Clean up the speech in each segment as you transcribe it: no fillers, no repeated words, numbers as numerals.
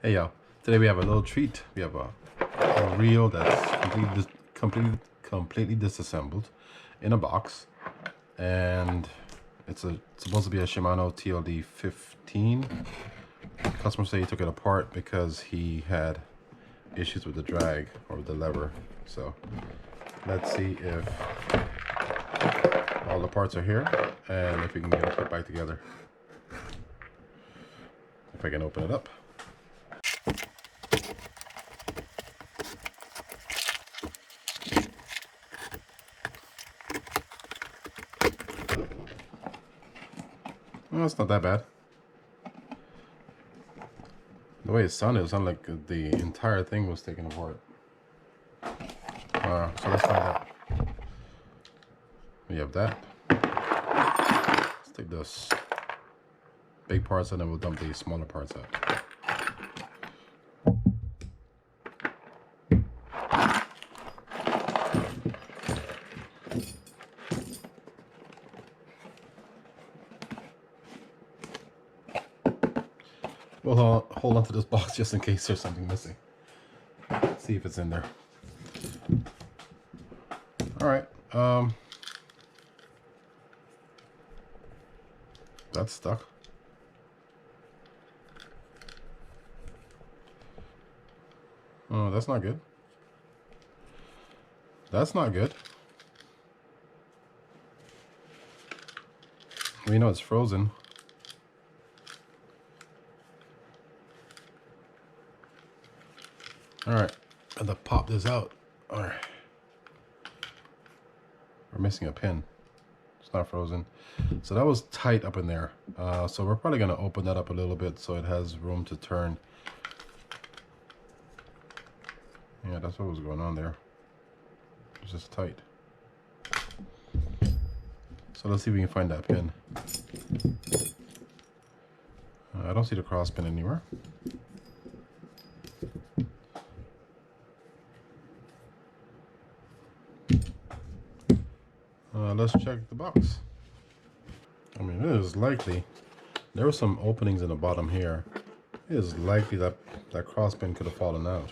Hey y'all, today we have a little treat. We have a reel that's completely disassembled in a box, and it's supposed to be a Shimano TLD 15. The customer said he took it apart because he had issues with the drag or the lever. So let's see if all the parts are here and if we can get it put back together. If I can open it up. Well, it's not that bad. The way it sounded like the entire thing was taken apart. So let's find out. We have that. Let's take those big parts and then we'll dump the smaller parts out. We'll hold on to this box just in case there's something missing. Let's see if it's in there. All right. That's stuck. Oh, that's not good. That's not good. We know it's frozen. All right, I have to pop this out. All right. We're missing a pin. It's not frozen. So that was tight up in there. So we're probably gonna open that up a little bit so it has room to turn. Yeah, that's what was going on there. It's just tight. So let's see if we can find that pin. I don't see the cross pin anywhere. Let's check the box. I mean, it is likely there were some openings in the bottom here. It is likely that that cross pin could have fallen out,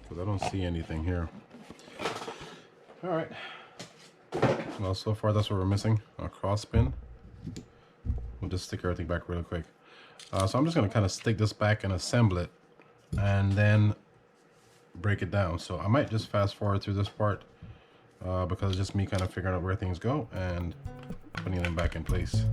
because I don't see anything here. All right. Well, so far that's what we're missing, a cross pin. We'll just stick everything back really quick. So I'm just gonna kind of stick this back and assemble it, and then break it down. So I might just fast forward through this part because it's just me kind of figuring out where things go and putting them back in place.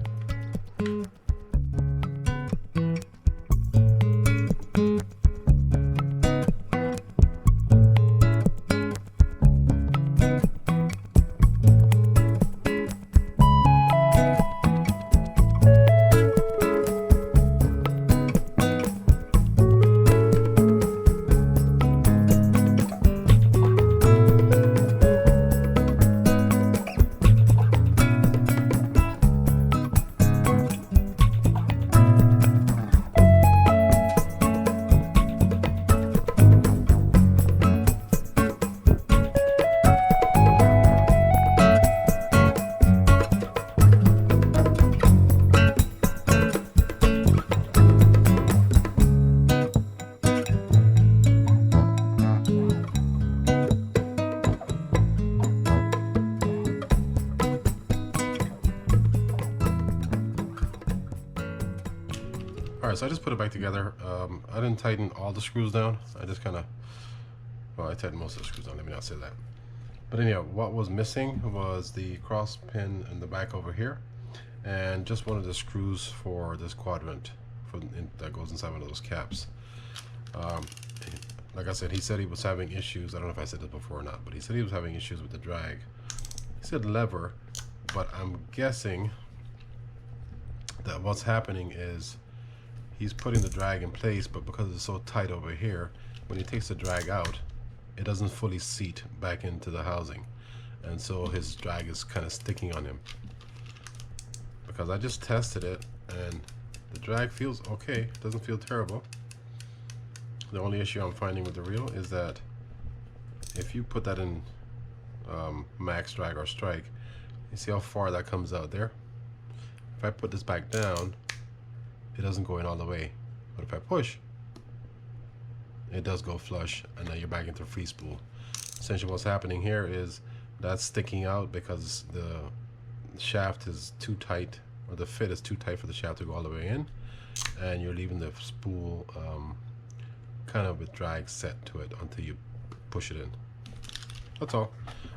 Alright, so I just put it back together. I didn't tighten all the screws down. I just kind of, well, I tightened most of the screws down, let me not say that. But anyhow, what was missing was the cross pin in the back over here, and just one of the screws for this quadrant that goes inside one of those caps. Like I said, he said he was having issues. I don't know if I said this before or not, but he said he was having issues with the drag. He said lever, but I'm guessing that what's happening is he's putting the drag in place, but because it's so tight over here, when he takes the drag out, it doesn't fully seat back into the housing, and so his drag is kind of sticking on him. Because I just tested it and the drag feels okay, doesn't feel terrible. The only issue I'm finding with the reel is that if you put that in max drag or strike, you see how far that comes out there? If I put this back down, it doesn't go in all the way. But if I push, it does go flush, and now you're back into free spool. Essentially what's happening here is that's sticking out because the shaft is too tight, or the fit is too tight for the shaft to go all the way in, and you're leaving the spool kind of with drag set to it until you push it in. That's all.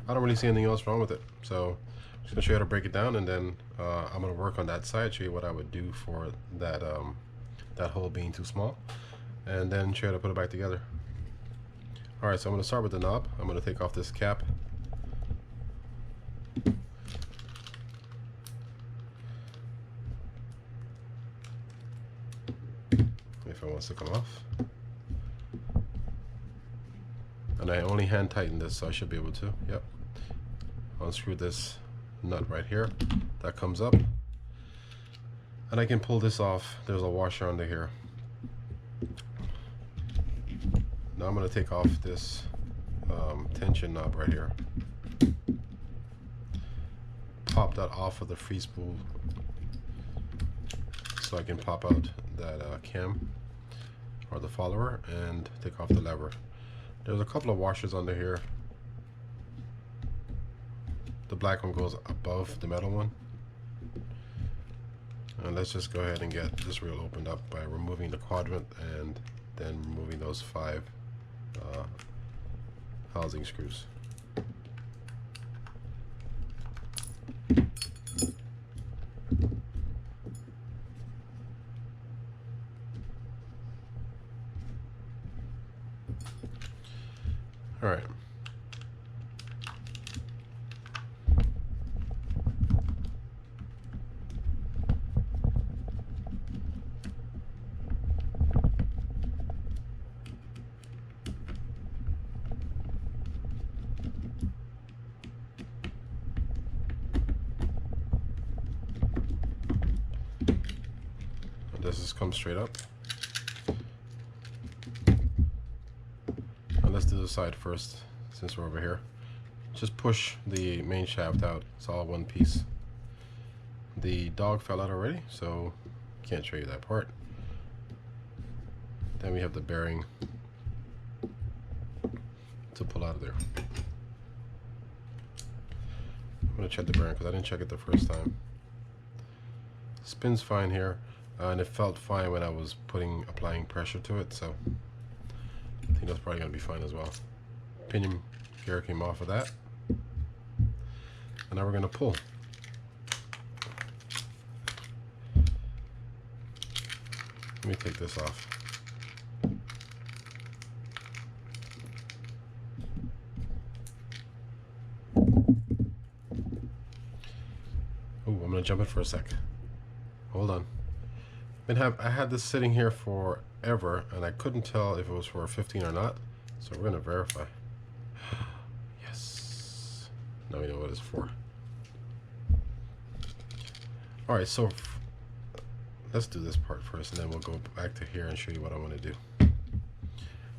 I don't really see anything else wrong with it. So I'm just gonna show you how to break it down, and then I'm gonna work on that side, show you what I would do for that that hole being too small, and then show you how to put it back together. Alright, so I'm gonna start with the knob. I'm gonna take off this cap. If it wants to come off. And I only hand tighten this, so I should be able to. Yep. Unscrew this nut right here. That comes up. And I can pull this off. There's a washer under here. Now I'm going to take off this tension knob right here. Pop that off of the free spool so I can pop out that cam or the follower and take off the lever. There's a couple of washers under here. The black one goes above the metal one. And let's just go ahead and get this reel opened up by removing the quadrant and then removing those 5 housing screws. All right. This just comes straight up. And let's do the side first since we're over here. Just push the main shaft out. It's all one piece. The dog fell out already, so can't show you that part. Then we have the bearing to pull out of there. I'm gonna check the bearing because I didn't check it the first time. Spins fine here. And it felt fine when I was applying pressure to it, so I think that's probably going to be fine as well. Pinion gear came off of that. And now we're going to pull. Let me take this off. Ooh, I'm going to jump in for a sec. Hold on. I had this sitting here forever, and I couldn't tell if it was for 15 or not. So we're going to verify. Yes. Now we know what it's for. All right, so let's do this part first, and then we'll go back to here and show you what I want to do.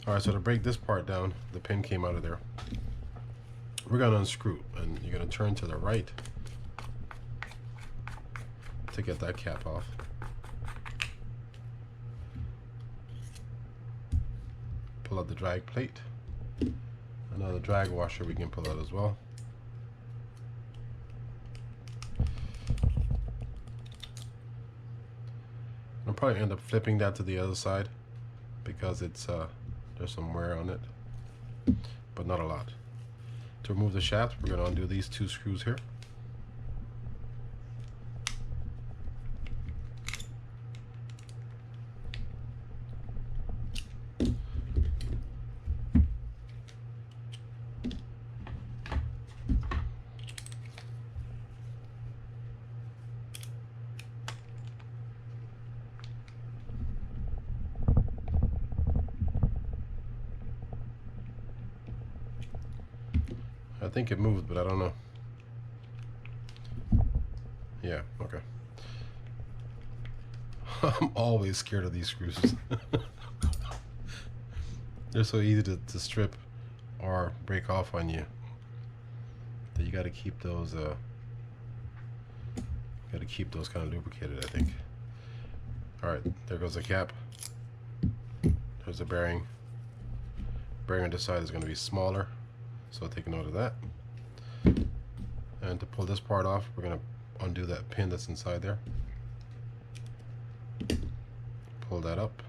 All right, so to break this part down, the pin came out of there. We're going to unscrew, and you're going to turn to the right to get that cap off. Pull out the drag plate. Another drag washer we can pull out as well. I'll probably end up flipping that to the other side because it's there's some wear on it, but not a lot. To remove the shaft, we're going to undo these 2 screws here. I think it moved, but I don't know. Yeah, okay. I'm always scared of these screws. They're so easy to strip or break off on you that you got to keep those kind of lubricated, I think. All right, there goes the cap. There's the bearing. Bearing on this side is going to be smaller, so take note of that. And to pull this part off, we're going to undo that pin that's inside there. Pull that up.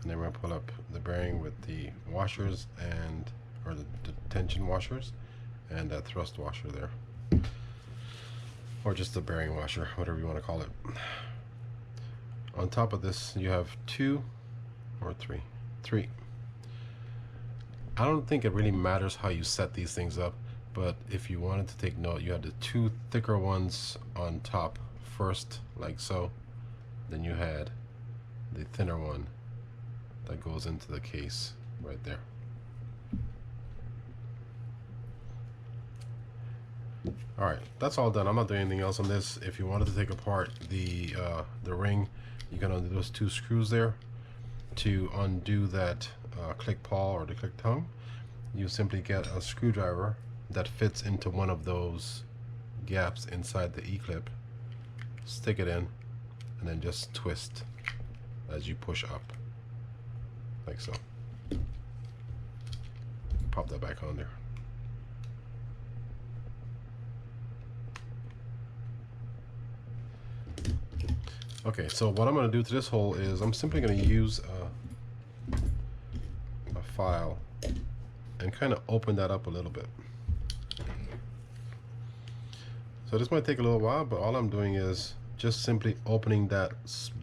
And then we're going to pull up the bearing with the washers and, or the tension washers, and that thrust washer there. Or just the bearing washer, whatever you want to call it. On top of this, you have three. I don't think it really matters how you set these things up, but if you wanted to take note, you had the two thicker ones on top first, like so. Then you had the thinner one that goes into the case right there. All right, that's all done. I'm not doing anything else on this. If you wanted to take apart the ring, you can undo those two screws there. To undo that click pawl or the click tongue, you simply get a screwdriver that fits into one of those gaps inside the E-clip, stick it in, and then just twist as you push up, like so. Pop that back on there. Okay, so what I'm going to do to this hole is I'm simply going to use a file and kind of open that up a little bit. So this might take a little while, but all I'm doing is just simply opening that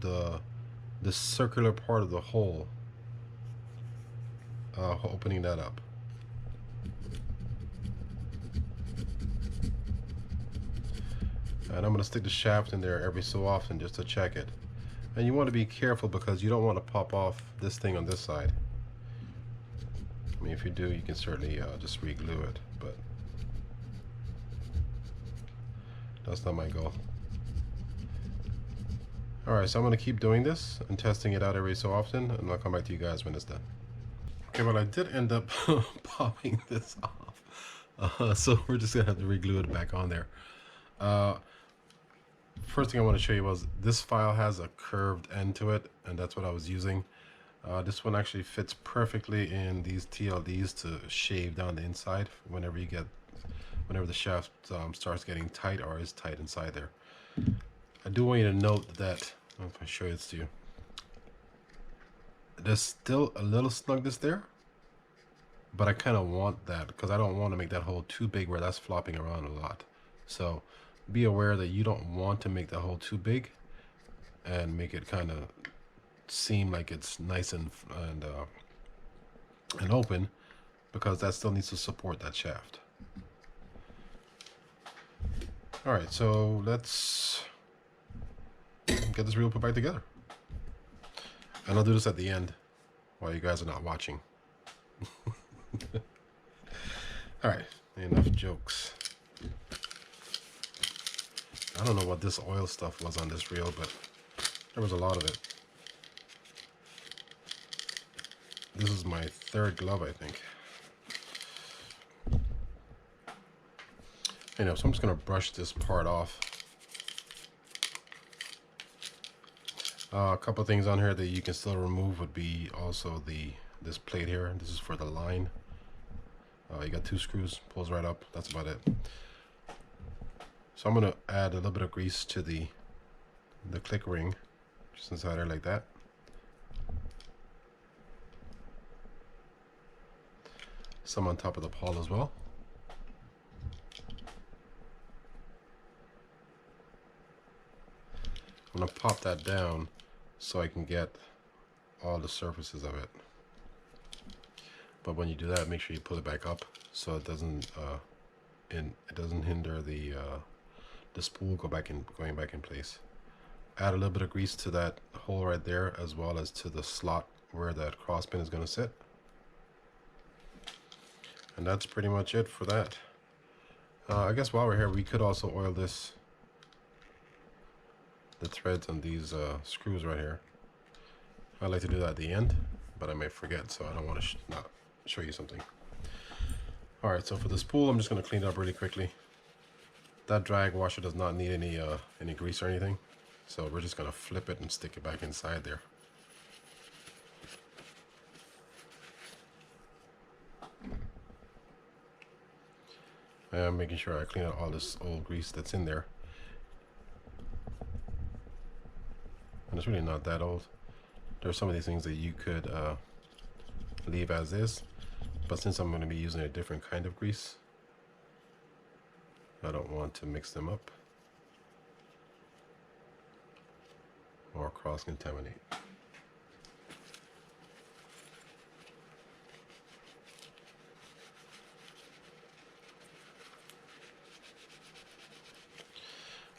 the circular part of the hole, opening that up. And I'm going to stick the shaft in there every so often just to check it. And you want to be careful because you don't want to pop off this thing on this side. I mean, if you do, you can certainly just re-glue it, but that's not my goal. Alright, so I'm going to keep doing this and testing it out every so often, and I'll come back to you guys when it's done. Okay, well, I did end up popping this off, so we're just going to have to re-glue it back on there. First thing I want to show you was this file has a curved end to it, and that's what I was using. This one actually fits perfectly in these TLDs to shave down the inside whenever the shaft starts getting tight or is tight inside there. I do want you to note that, if I show it to you, there's still a little snugness there, but I kind of want that because I don't want to make that hole too big where that's flopping around a lot. So be aware that you don't want to make the hole too big and make it kind of seem like it's nice and open, because that still needs to support that shaft. All right, so let's get this reel put back together, and I'll do this at the end while you guys are not watching. All right, enough jokes. I don't know what this oil stuff was on this reel, but there was a lot of it. This is my third glove, I think. Anyway, so I'm just going to brush this part off. A couple of things on here that you can still remove would be also this plate here. This is for the line. You got two screws, pulls right up. That's about it. So I'm going to add a little bit of grease to the click ring, just inside there like that. Some on top of the pawl as well. I'm going to pop that down so I can get all the surfaces of it. But when you do that, make sure you pull it back up so it doesn't hinder the spool going back in place. Add a little bit of grease to that hole right there, as well as to the slot where that cross pin is going to sit. And that's pretty much it for that. I guess while we're here, we could also oil the threads on these screws right here. I like to do that at the end, but I may forget, so I don't want to not show you something. Alright, so for the spool, I'm just going to clean it up really quickly. That drag washer does not need any grease or anything. So we're just gonna flip it and stick it back inside there. I'm making sure I clean out all this old grease that's in there. And it's really not that old. There's some of these things that you could leave as is, but since I'm going to be using a different kind of grease, I don't want to mix them up or cross-contaminate.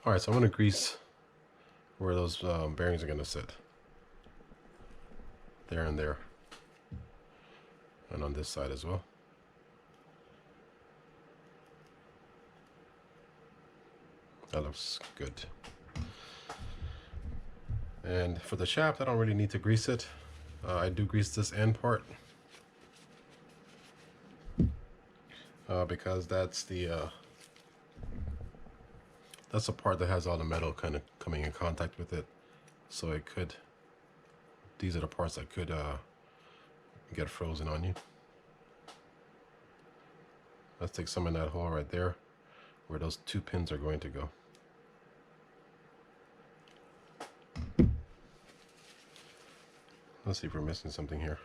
Alright, so I'm going to grease where those bearings are going to sit. There and there. And on this side as well. That looks good. And for the shaft, I don't really need to grease it. I do grease this end part. Because that's the part that has all the metal kind of coming in contact with it. So it could, these are the parts that could get frozen on you. Let's take some in that hole right there where those two pins are going to go. Let's see if we're missing something here.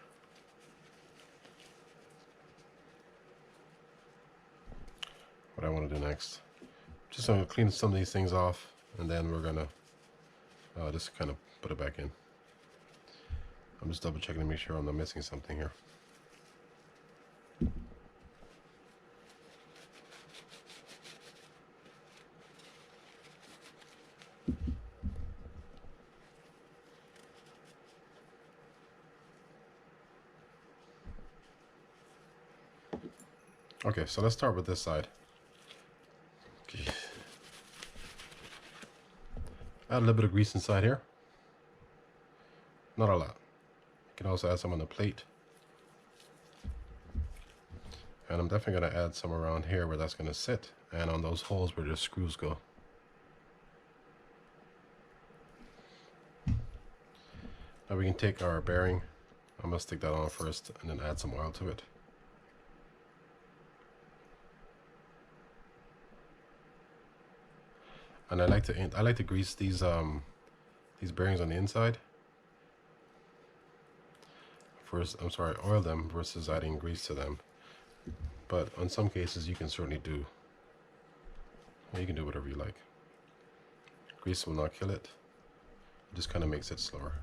What I want to do next. Just going to clean some of these things off, and then we're going to just kind of put it back in. I'm just double checking to make sure I'm not missing something here. Okay, so let's start with this side. Okay. Add a little bit of grease inside here. Not a lot. You can also add some on the plate. And I'm definitely going to add some around here where that's going to sit, and on those holes where the screws go. Now we can take our bearing. I'm going to stick that on first and then add some oil to it. And I like to grease these bearings on the inside. First, oil them versus adding grease to them. But in some cases, you can certainly do. You can do whatever you like. Grease will not kill it. It just kind of makes it slower,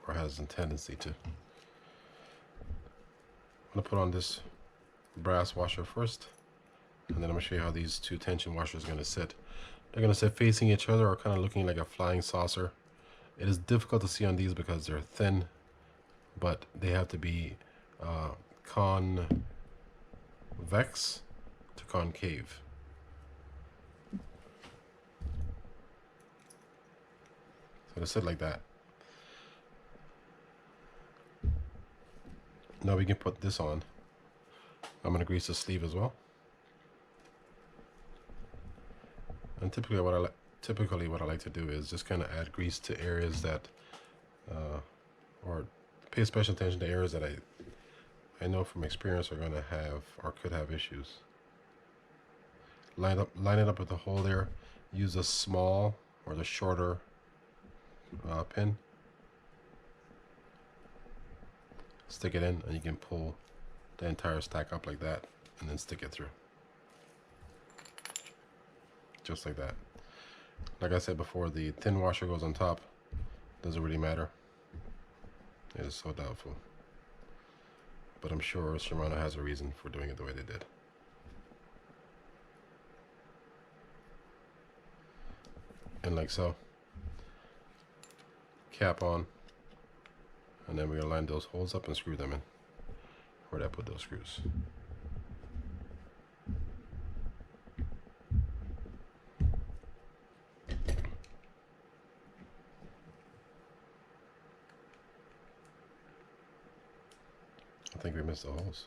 or has a tendency to. I'm gonna put on this brass washer first. And then I'm going to show you how these two tension washers are going to sit. They're going to sit facing each other or kind of looking like a flying saucer. It is difficult to see on these because they're thin, but they have to be convex to concave. So they sit like that. Now we can put this on. I'm going to grease the sleeve as well. And typically what I like to do is just kind of add grease to areas that, or pay special attention to areas that I know from experience are going to have or could have issues. Line it up with the hole there. Use a small or the shorter pin. Stick it in, and you can pull the entire stack up like that, and then stick it through. Just like that. Like I said before, the thin washer goes on top. Doesn't really matter. It is so doubtful. But I'm sure Shimano has a reason for doing it the way they did. And like so. Cap on. And then we're going to line those holes up and screw them in. Where did I put those screws? I think we missed the holes.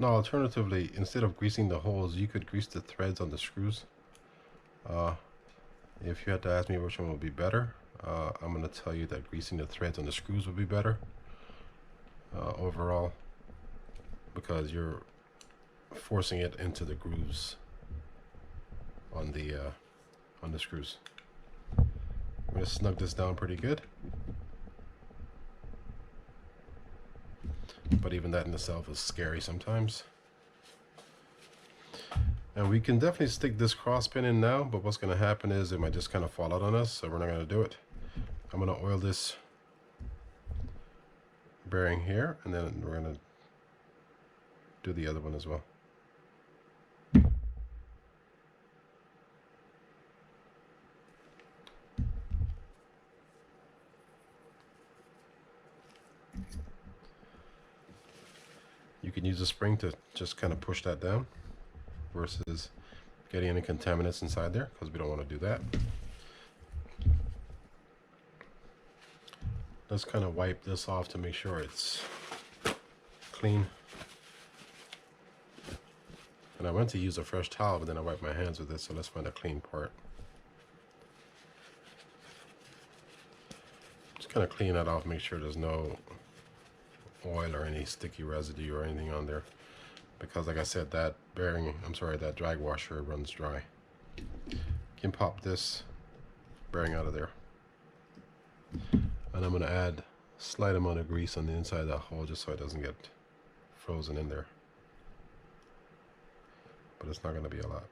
No, alternatively, instead of greasing the holes, you could grease the threads on the screws. If you had to ask me which one would be better, I'm going to tell you that greasing the threads on the screws would be better overall, because you're forcing it into the grooves on the screws. I'm going to snug this down pretty good, but even that in itself is scary sometimes. And we can definitely stick this cross pin in now, but what's going to happen is it might just kind of fall out on us, so we're not going to do it. I'm going to oil this bearing here, and then we're going to do the other one as well. You can use a spring to just kind of push that down versus getting any contaminants inside there, because we don't want to do that. Let's kind of wipe this off to make sure it's clean. And I went to use a fresh towel, but then I wiped my hands with it, so let's find a clean part. Just kind of clean that off, make sure there's no oil or any sticky residue or anything on there, because like I said, that bearing, that drag washer runs dry. You can pop this bearing out of there. And I'm going to add a slight amount of grease on the inside of that hole just so it doesn't get frozen in there. But it's not going to be a lot.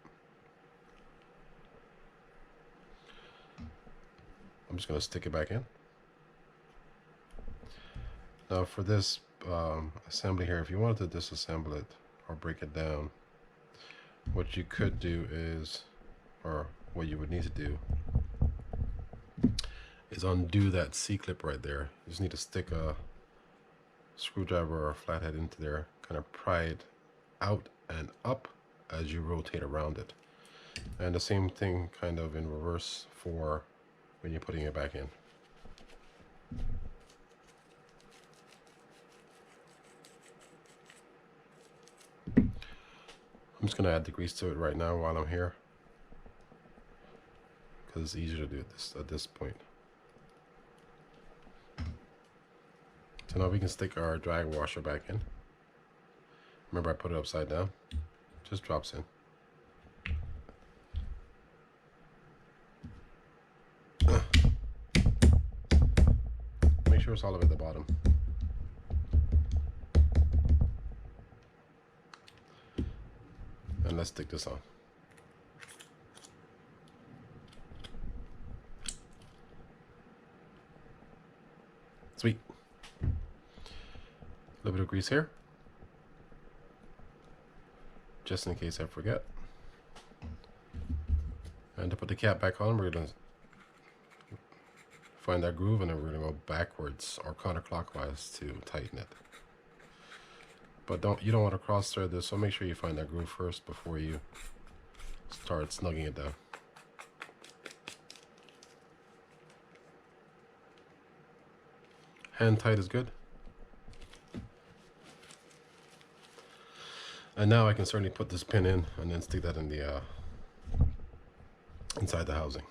I'm just going to stick it back in. Now for this assembly here, if you wanted to disassemble it or break it down, what you could do is, or what you would need to do, is undo that C-clip right there. You just need to stick a screwdriver or a flathead into there, kind of pry it out and up as you rotate around it. And the same thing kind of in reverse for when you're putting it back in. I'm just going to add the grease to it right now while I'm here, because it's easier to do this at this point. So now we can stick our drag washer back in. Remember, I put it upside down. Just drops in. Make sure it's all the way at the bottom. And let's stick this on. Sweet. A little bit of grease here, just in case I forget. And to put the cap back on, we're going to find that groove, and then we're going to go backwards or counterclockwise to tighten it. But you don't want to cross thread this, so make sure you find that groove first before you start snugging it down. Hand tight is good. And now I can certainly put this pin in and then stick that in the inside the housing.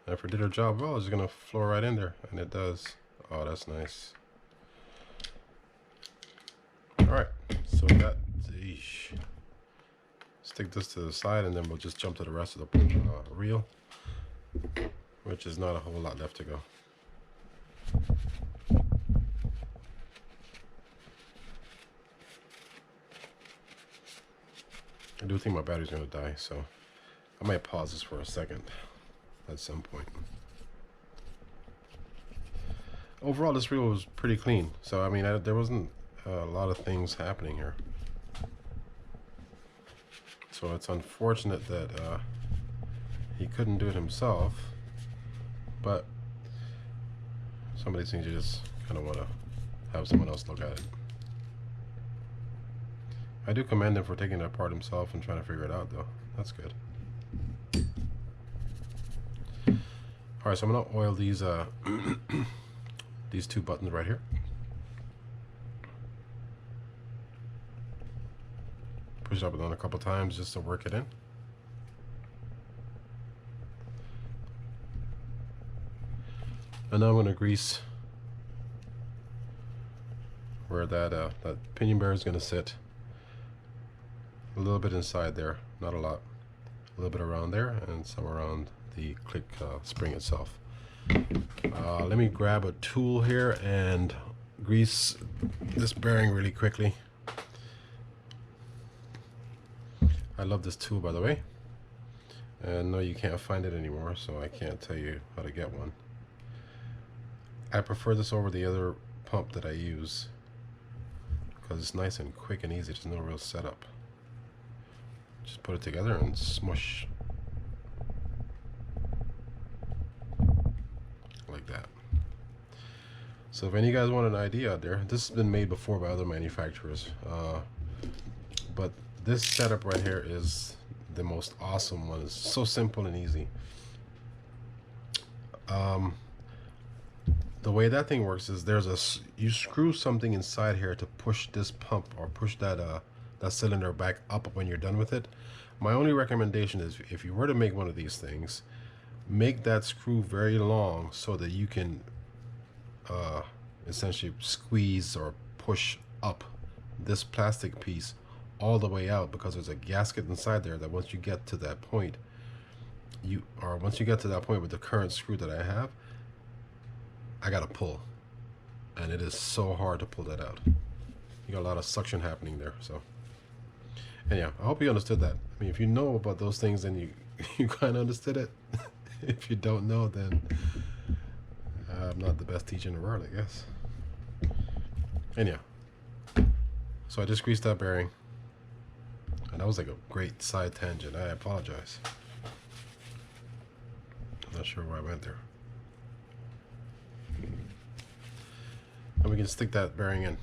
And if it did our job well, it's going to flow right in there, and it does. Oh, that's nice. Alright, so that, stick this to the side, and then we'll just jump to the rest of the reel, which is not a whole lot left to go. I do think my battery's going to die, so I might pause this for a second at some point. Overall, this reel was pretty clean, so I mean, there wasn't a lot of things happening here. So it's unfortunate that he couldn't do it himself, but some of these things you just kind of want to have someone else look at it. I do commend him for taking it apart himself and trying to figure it out, though. That's good. All right, so I'm gonna oil these these two buttons right here. Push it up and down a couple times just to work it in. And now I'm gonna grease where that that pinion bearer is gonna sit. A little bit inside there, not a lot. A little bit around there, and some around the click spring itself. Let me grab a tool here and grease this bearing really quickly. I love this tool, by the way, and no, you can't find it anymore, so I can't tell you how to get one. I prefer this over the other pump that I use because it's nice and quick and easy. There's no real setup. Just put it together and smush like that. So if any of you guys want an idea out there, this has been made before by other manufacturers, but this setup right here is the most awesome one. It's so simple and easy. The way that thing works is you screw something inside here to push this pump or push that that cylinder back up when you're done with it. My only recommendation is if you were to make one of these things, make that screw very long so that you can essentially squeeze or push up this plastic piece all the way out, because there's a gasket inside there that once you get to that point, once you get to that point with the current screw that I have, I gotta pull, and it is so hard to pull that out. You got a lot of suction happening there. So anyhow, I hope you understood that. I mean, if you know about those things, then you kind of understood it. If you don't know, then I'm not the best teacher in the world, I guess. Anyhow, so I just greased that bearing, and that was like a great side tangent. I apologize. I'm not sure why I went there. And we can stick that bearing in.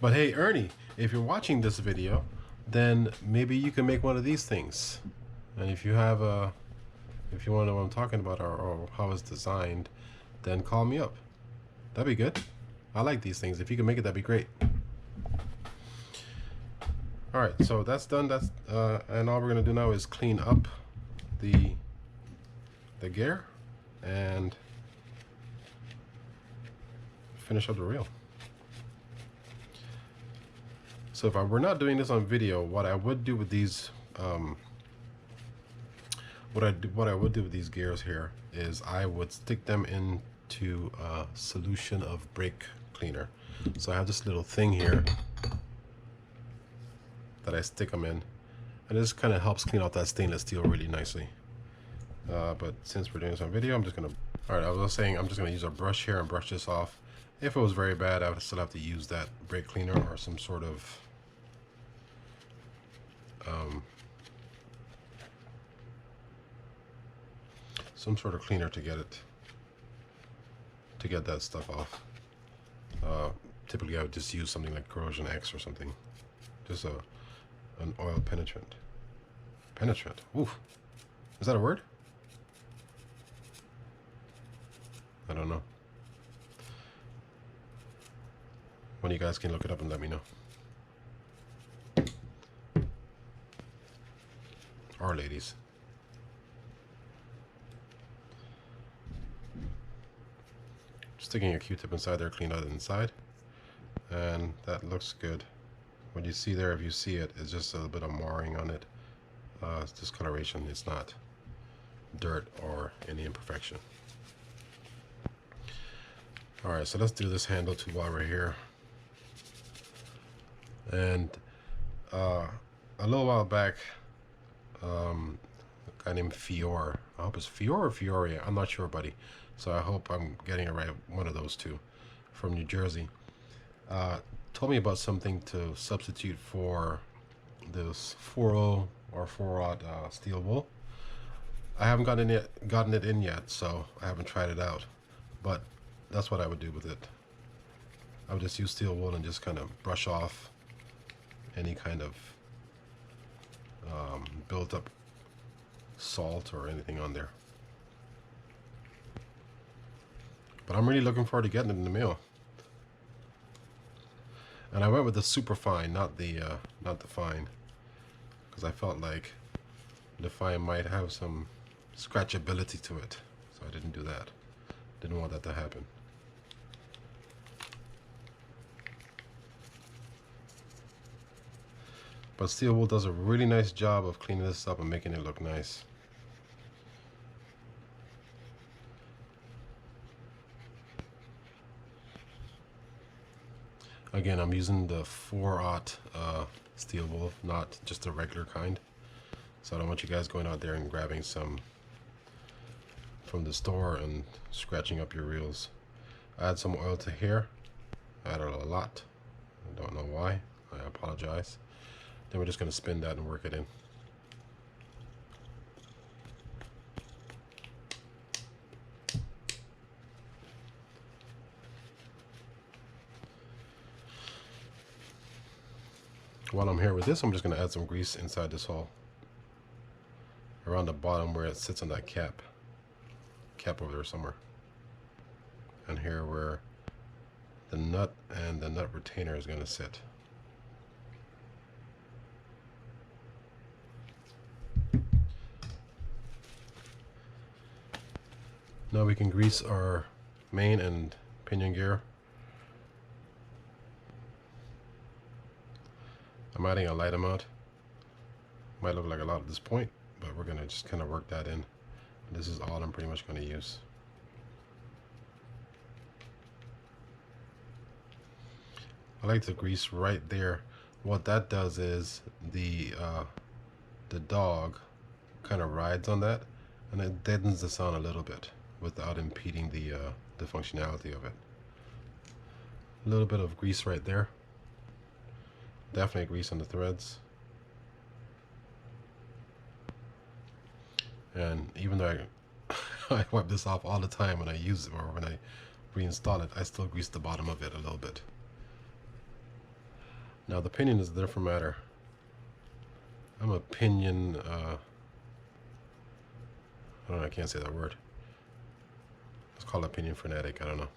But hey, Ernie, if you're watching this video, then maybe you can make one of these things. And if you have if you want to know what I'm talking about, or how it's designed, then call me up. That'd be good. I like these things. If you can make it, that'd be great. All right, so that's done. And all we're gonna do now is clean up the gear and finish up the reel. So if I were not doing this on video, what I would do with these, what I would do with these gears here is I would stick them into a solution of brake cleaner. So I have this little thing here that I stick them in, and this kind of helps clean out that stainless steel really nicely. But since we're doing this on video, I'm just gonna, all right, I was saying I'm just gonna use a brush here and brush this off. If it was very bad, I would still have to use that brake cleaner or some sort of cleaner to get that stuff off. Typically I would just use something like Corrosion X or something, just an oil penetrant. Oof, is that a word? I don't know. One of you guys can look it up and let me know. Or ladies. Sticking a Q-tip inside there, clean out the inside, and that looks good. What you see there, if you see it, is just a little bit of marring on it. It's discoloration. It's not dirt or any imperfection. All right, so let's do this handle too while we're here. And a little while back, a guy named Fior, I hope it's Fior or Fioria, I'm not sure, buddy, so I hope I'm getting it right, one of those two, from New Jersey, told me about something to substitute for this 4.0 or 4-aught steel wool. I haven't gotten it in yet, so I haven't tried it out, but that's what I would do with it. I would just use steel wool and just kind of brush off any kind of built up salt or anything on there. But I'm really looking forward to getting it in the mail. And I went with the super fine, not the fine, because I felt like the fine might have some scratchability to it, so I didn't do that. Didn't want that to happen. But steel wool does a really nice job of cleaning this up and making it look nice. Again, I'm using the 4/0 steel wool, not just the regular kind. So I don't want you guys going out there and grabbing some from the store and scratching up your reels. Add some oil to here. Added a lot. I don't know why. I apologize. Then we're just going to spin that and work it in. While I'm here with this, I'm just going to add some grease inside this hole, around the bottom where it sits on that cap over there somewhere, and here where the nut and the nut retainer is going to sit. Now we can grease our main and pinion gear. I'm adding a light amount. Might look like a lot at this point, but we're going to just kind of work that in. This is all I'm pretty much going to use. I like to grease right there. What that does is the dog kind of rides on that, and it deadens the sound a little bit without impeding the functionality of it. A little bit of grease right there. Definitely grease on the threads. And even though I wipe this off all the time when I use it or when I reinstall it, I still grease the bottom of it a little bit. Now the pinion is a different matter. I'm a pinion, I don't know, I can't say that word. Let's call it pinion fanatic, I don't know.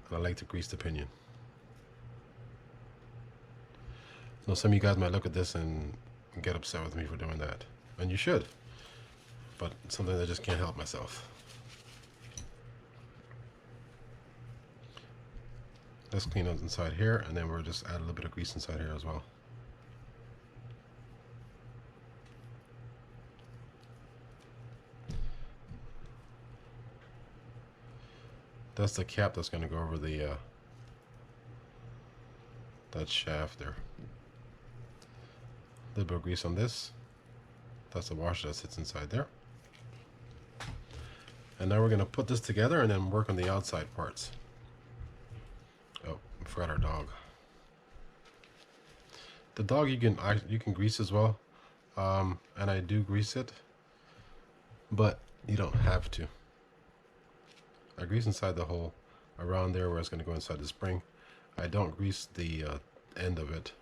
And I like to grease the pinion. Now some of you guys might look at this and get upset with me for doing that. And you should. But something I just can't help myself. Let's clean up inside here, and then we'll just add a little bit of grease inside here as well. That's the cap that's going to go over the that shaft there. A little bit of grease on this. That's the washer that sits inside there. And now we're going to put this together and then work on the outside parts. Oh, I forgot our dog. The dog you can grease as well, and I do grease it, but you don't have to. I grease inside the hole around there where it's going to go inside the spring. I don't grease the end of it,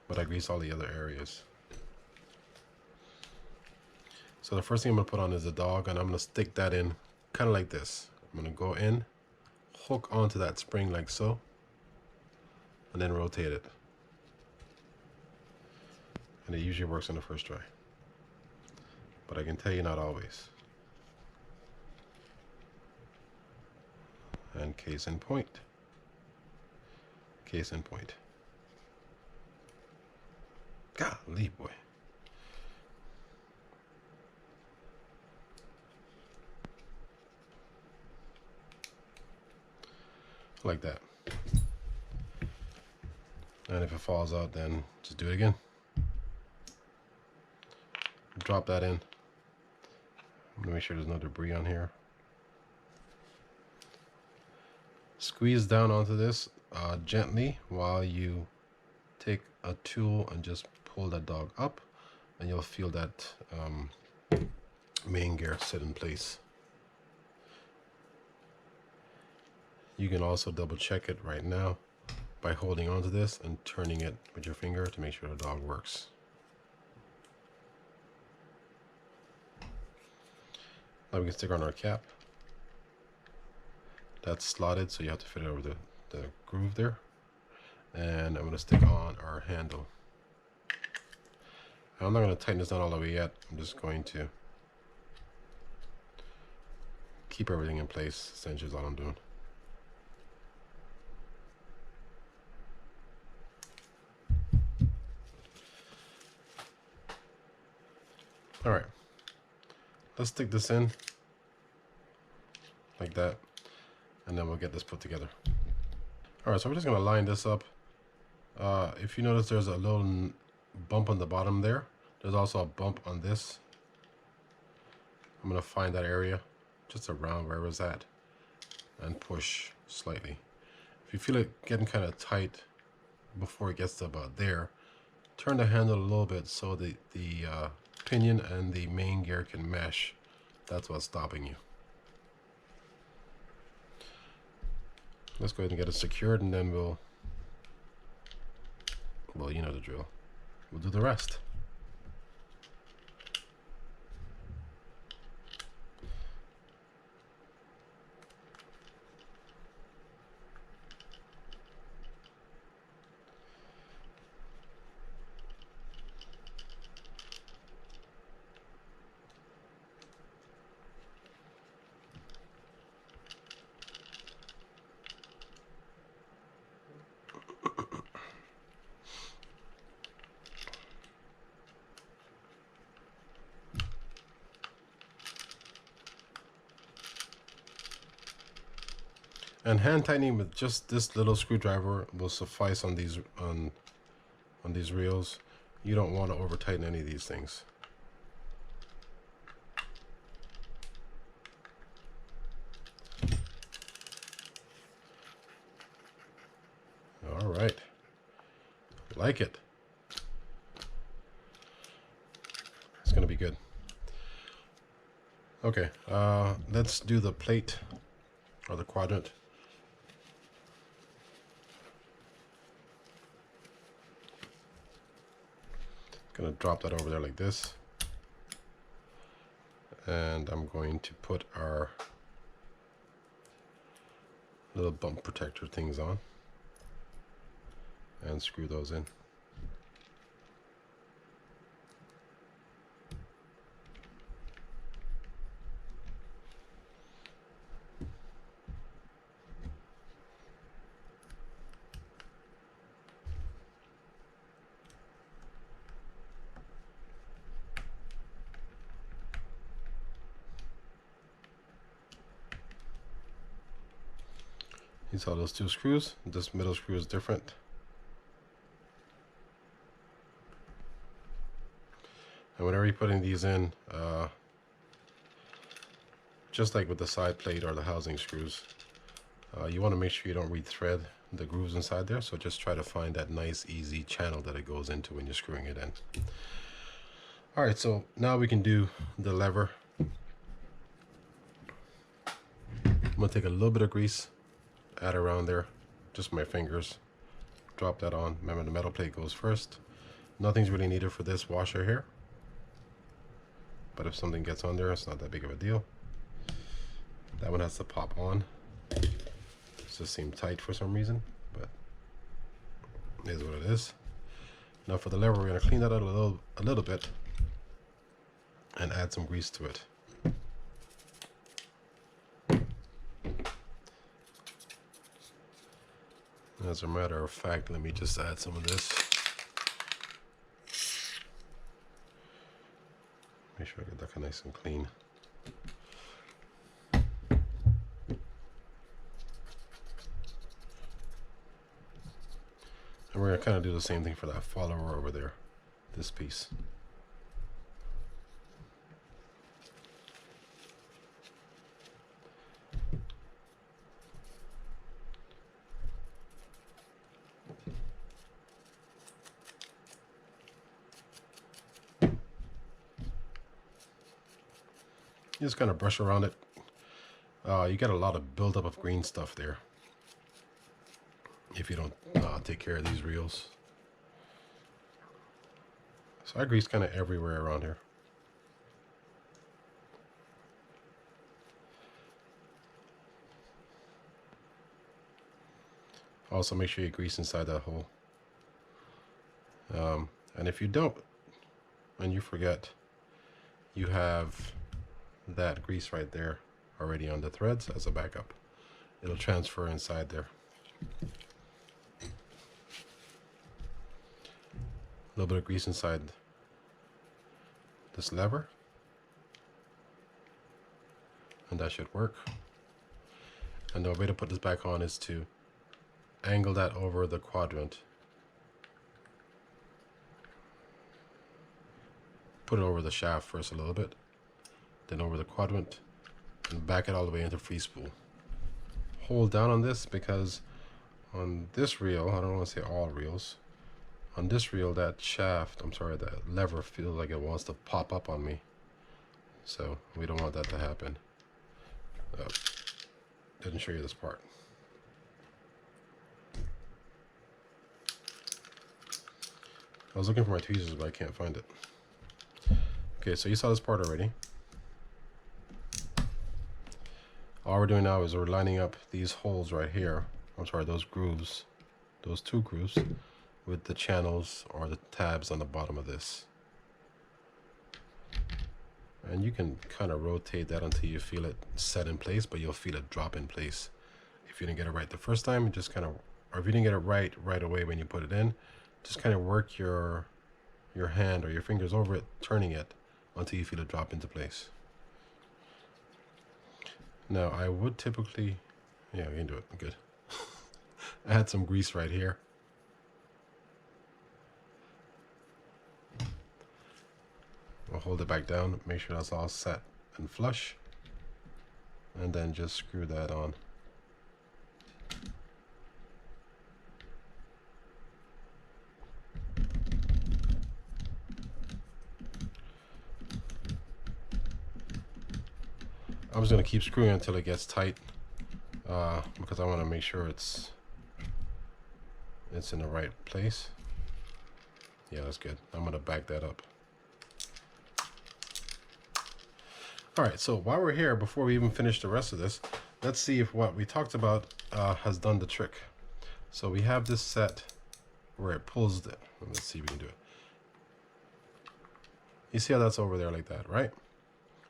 but I grease all the other areas. So the first thing I'm going to put on is the dog, and I'm going to stick that in kind of like this. I'm going to go in, hook onto that spring like so, and then rotate it. And it usually works on the first try. But I can tell you not always. And case in point. Case in point. Golly, boy. Like that. And if it falls out, then just do it again. Drop that in. I'm gonna make sure there's no debris on here. Squeeze down onto this gently while you take a tool and just pull that dog up, and you'll feel that main gear sit in place. You can also double check it right now by holding onto this and turning it with your finger to make sure the dog works. Now we can stick on our cap. That's slotted, so you have to fit it over the groove there. And I'm going to stick on our handle. I'm not going to tighten this down all the way yet. I'm just going to keep everything in place. Essentially is all I'm doing. All right, let's stick this in like that, and then we'll get this put together. All right, so we're just gonna line this up. If you notice, there's a little bump on the bottom there. There's also a bump on this. I'm gonna find that area just around where it was at and push slightly. If you feel it getting kind of tight before it gets to about there, turn the handle a little bit so the pinion and the main gear can mesh. That's what's stopping you. Let's go ahead and get it secured, and then well, you know the drill. We'll do the rest. And hand tightening with just this little screwdriver will suffice on these reels. You don't want to over tighten any of these things. All right, like it. It's gonna be good. Okay, let's do the plate or the quadrant. Gonna drop that over there like this, and I'm going to put our little bump protector things on and screw those in. You saw those two screws. This middle screw is different. And whenever you're putting these in, just like with the side plate or the housing screws, you want to make sure you don't re-thread the grooves inside there. So just try to find that nice, easy channel that it goes into when you're screwing it in. All right, so now we can do the lever. I'm gonna take a little bit of grease, add around there, just my fingers, drop that on. Remember, the metal plate goes first. Nothing's really needed for this washer here, but if something gets on there, it's not that big of a deal. That one has to pop on. It just seemed tight for some reason, but it is what it is. Now for the lever, we're gonna clean that out a little bit and add some grease to it. As a matter of fact, let me just add some of this. Make sure I get that nice and clean. And we're gonna kind of do the same thing for that follower over there, this piece. You just kind of brush around it. You get a lot of buildup of green stuff there. if you don't take care of these reels. So I grease kind of everywhere around here. Also make sure you grease inside that hole. And if you don't, and you forget, you have that grease right there already on the threads as a backup. It'll transfer inside there. A little bit of grease inside this lever, and that should work. And the way to put this back on is to angle that over the quadrant. Put it over the shaft first a little bit, then over the quadrant, and back it all the way into free spool. Hold down on this because on this reel, I don't want to say all reels, on this reel that shaft, I'm sorry, that lever feels like it wants to pop up on me. So we don't want that to happen. Didn't show you this part. I was looking for my tweezers, but I can't find it. Okay, so you saw this part already. All we're doing now is we're lining up these holes right here. I'm sorry, those grooves, those two grooves, with the channels or the tabs on the bottom of this. And you can kind of rotate that until you feel it set in place, but you'll feel it drop in place. If you didn't get it right the first time, just kind of, or if you didn't get it right away when you put it in, just kind of work your hand or your fingers over it, turning it until you feel it drop into place. Now I would typically, yeah, we can do it, good. Add some grease right here. We'll hold it back down, make sure that's all set and flush, and then just screw that on. I'm just going to keep screwing until it gets tight, because I want to make sure it's in the right place. Yeah, that's good. I'm going to back that up. Alright, so while we're here, before we even finish the rest of this, let's see if what we talked about has done the trick. So we have this set where it pulls the, let's see if we can do it. You see how that's over there like that, right?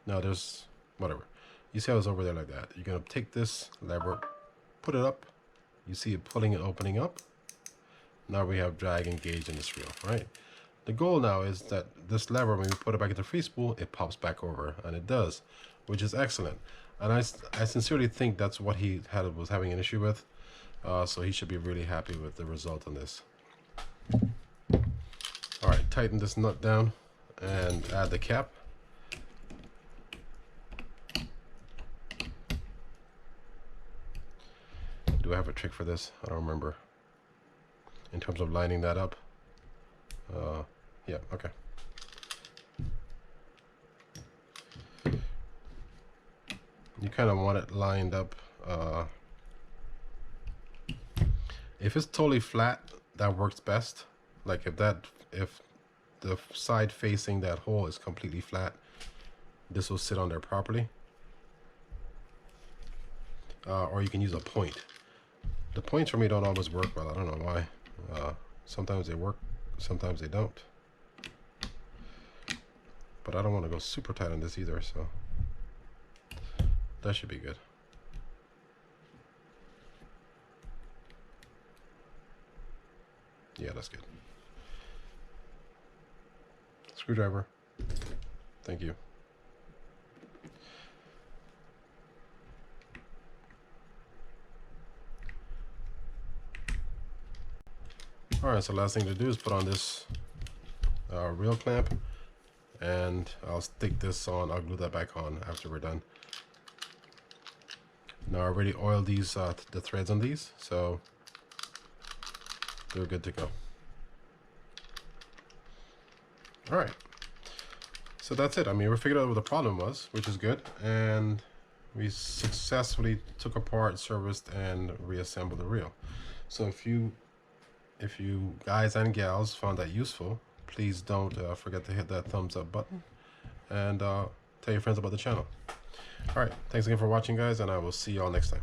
Now there's, whatever. You see how it's over there like that. You're going to take this lever, put it up. You see it pulling and opening up. Now we have drag engaged in this reel, right? The goal now is that this lever, when we put it back into free spool, it pops back over, and it does, which is excellent. And I sincerely think that's what he was having an issue with. So he should be really happy with the result on this. All right, tighten this nut down and add the cap. Do I have a trick for this? I don't remember. In terms of lining that up. Yeah, okay. You kind of want it lined up. If it's totally flat, that works best. Like if the side facing that hole is completely flat, this will sit on there properly. Or you can use a point. The points for me don't always work well. I don't know why. Sometimes they work, sometimes they don't. But I don't want to go super tight on this either, so that should be good. Yeah, that's good. Screwdriver. Thank you. Alright, so last thing to do is put on this reel clamp, and I'll stick this on. I'll glue that back on after we're done. Now I already oiled these the threads on these, so they're good to go. Alright, so that's it. I mean, we figured out what the problem was, which is good, and we successfully took apart, serviced, and reassembled the reel. So if you guys and gals found that useful, please don't forget to hit that thumbs up button and tell your friends about the channel. All right, thanks again for watching, guys, and I will see y'all next time.